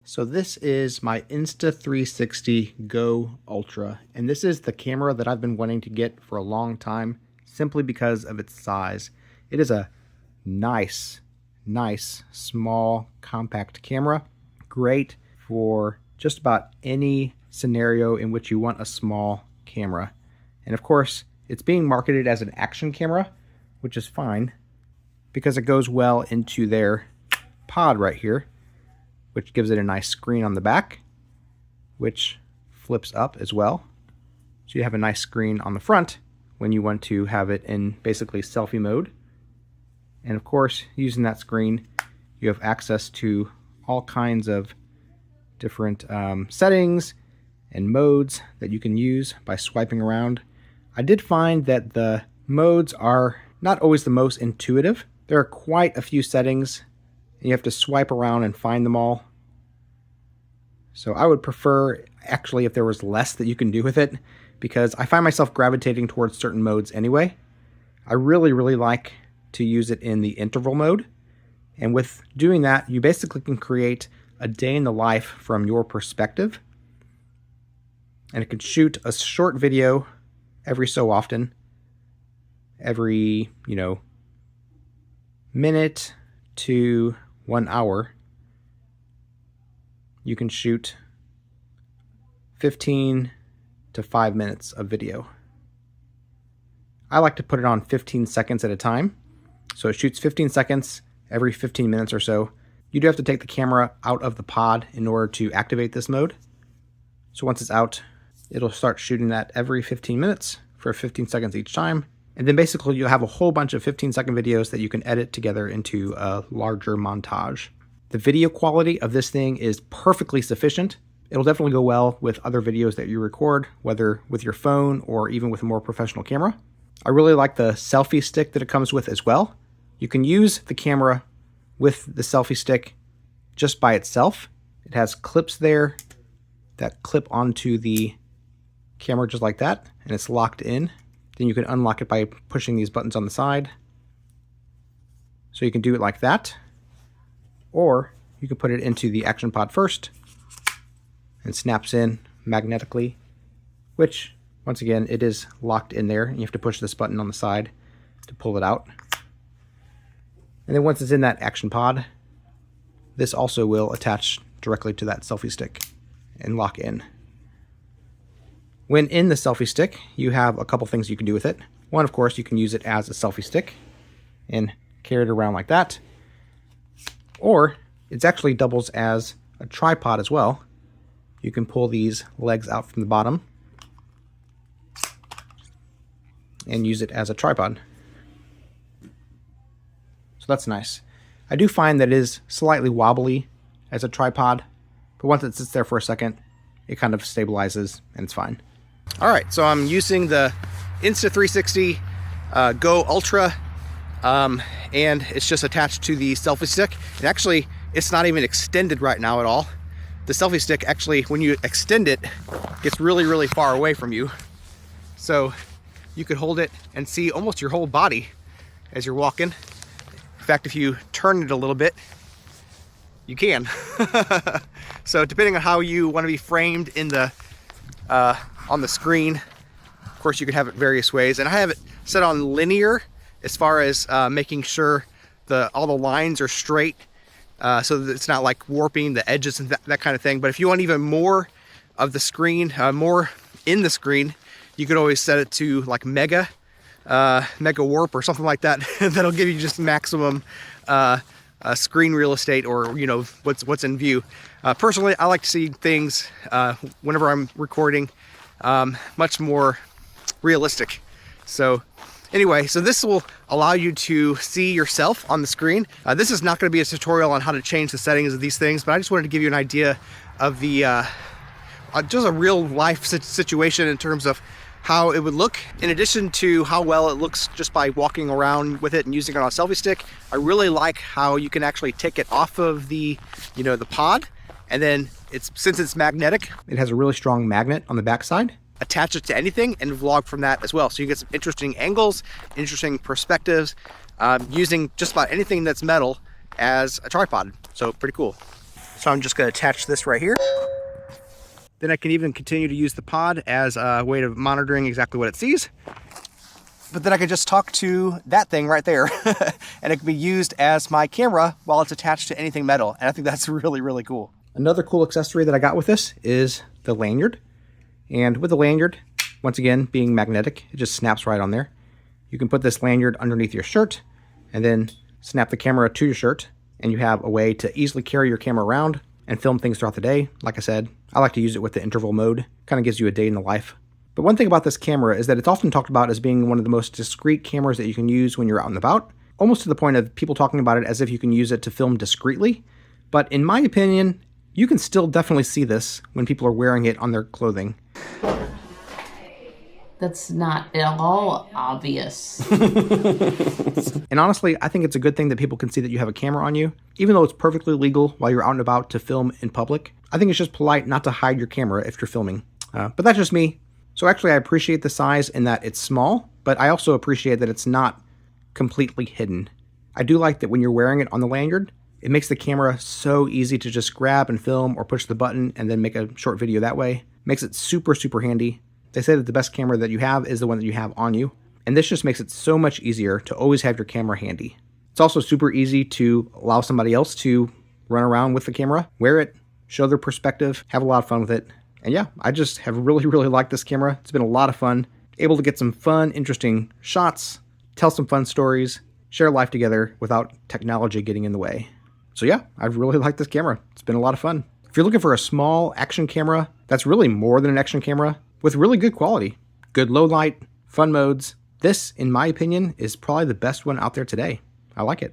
So this is my Insta360 Go Ultra, and this is the camera that I've been wanting to get for a long time simply because of its size. It is a nice, small, compact camera. Great for just about any scenario in which you want a small camera. And of course, it's being marketed as an action camera, which is fine because it goes well into their pod right here, which gives it a nice screen on the back, which flips up as well. So you have a nice screen on the front when you want to have it in basically selfie mode. And of course, using that screen, you have access to all kinds of different settings and modes that you can use by swiping around. I did find that the modes are not always the most intuitive. There are quite a few settings, and you have to swipe around and find them all. So I would prefer, actually, if there was less that you can do with it, because I find myself gravitating towards certain modes anyway. I really like to use it in the interval mode. And with doing that, you basically can create a day in the life from your perspective. And it can shoot a short video every so often, every, minute to 1 hour. You can shoot 15 to 5 minutes of video. I like to put it on 15 seconds at a time. So it shoots 15 seconds every 15 minutes or so. You do have to take the camera out of the pod in order to activate this mode. So once it's out, it'll start shooting that every 15 minutes for 15 seconds each time. And then basically you'll have a whole bunch of 15-second videos that you can edit together into a larger montage. The video quality of this thing is perfectly sufficient. It'll definitely go well with other videos that you record, whether with your phone or even with a more professional camera. I really like the selfie stick that it comes with as well. You can use the camera with the selfie stick just by itself. It has clips there that clip onto the camera just like that, and it's locked in. Then you can unlock it by pushing these buttons on the side. So you can do it like that. Or you can put it into the action pod first and snaps in magnetically, which once again, it is locked in there. You have to push this button on the side to pull it out. And then once it's in that action pod, this also will attach directly to that selfie stick and lock in. When in the selfie stick, you have a couple things you can do with it. One, of course, you can use it as a selfie stick and carry it around like that. Or it actually doubles as a tripod as well. You can pull these legs out from the bottom and use it as a tripod. So that's nice. I do find that it is slightly wobbly as a tripod, but once it sits there for a second, it kind of stabilizes and it's fine. All right, so I'm using the Insta360 Go Ultra, and it's just attached to the selfie stick. And actually, it's not even extended right now at all. The selfie stick actually, when you extend it, gets really far away from you. So you could hold it and see almost your whole body as you're walking. In fact, if you turn it a little bit, you can. So depending on how you want to be framed in the on the screen, of course you could have it various ways. And I have it set on linear as far as making sure all the lines are straight, so that it's not like warping the edges and that kind of thing. But if you want even more of the screen, more in the screen, you could always set it to like mega warp or something like that. That'll give you just maximum screen real estate, or what's in view. Personally, I like to see things whenever I'm recording much more realistic. So anyway, so this will allow you to see yourself on the screen. This is not going to be a tutorial on how to change the settings of these things, but I just wanted to give you an idea of the just a real life situation in terms of how it would look. In addition to how well it looks just by walking around with it and using it on a selfie stick, I really like how you can actually take it off of the the pod, and then since it's magnetic, it has a really strong magnet on the backside. Attach it to anything and vlog from that as well. So you get some interesting angles, interesting perspectives, using just about anything that's metal as a tripod. So pretty cool. So I'm just going to attach this right here. Then I can even continue to use the pod as a way of monitoring exactly what it sees. But then I could just talk to that thing right there and it can be used as my camera while it's attached to anything metal. And I think that's really, really cool. Another cool accessory that I got with this is the lanyard. And with the lanyard, once again, being magnetic, it just snaps right on there. You can put this lanyard underneath your shirt and then snap the camera to your shirt, and you have a way to easily carry your camera around and film things throughout the day. Like I said, I like to use it with the interval mode. Kind of gives you a day in the life. But one thing about this camera is that it's often talked about as being one of the most discreet cameras that you can use when you're out and about, almost to the point of people talking about it as if you can use it to film discreetly. But in my opinion, you can still definitely see this when people are wearing it on their clothing. That's not at all obvious. And honestly, I think it's a good thing that people can see that you have a camera on you, even though it's perfectly legal while you're out and about to film in public. I think it's just polite not to hide your camera if you're filming. But that's just me. So actually, I appreciate the size in that it's small, but I also appreciate that it's not completely hidden. I do like that when you're wearing it on the lanyard, it makes the camera so easy to just grab and film or push the button and then make a short video that way. Makes it super, super handy. They say that the best camera that you have is the one that you have on you. And this just makes it so much easier to always have your camera handy. It's also super easy to allow somebody else to run around with the camera, wear it, show their perspective, have a lot of fun with it. And yeah, I just have really, really liked this camera. It's been a lot of fun. Able to get some fun, interesting shots, tell some fun stories, share life together without technology getting in the way. So yeah, I've really liked this camera. It's been a lot of fun. If you're looking for a small action camera, that's really more than an action camera, with really good quality, good low light, fun modes, this, in my opinion, is probably the best one out there today. I like it.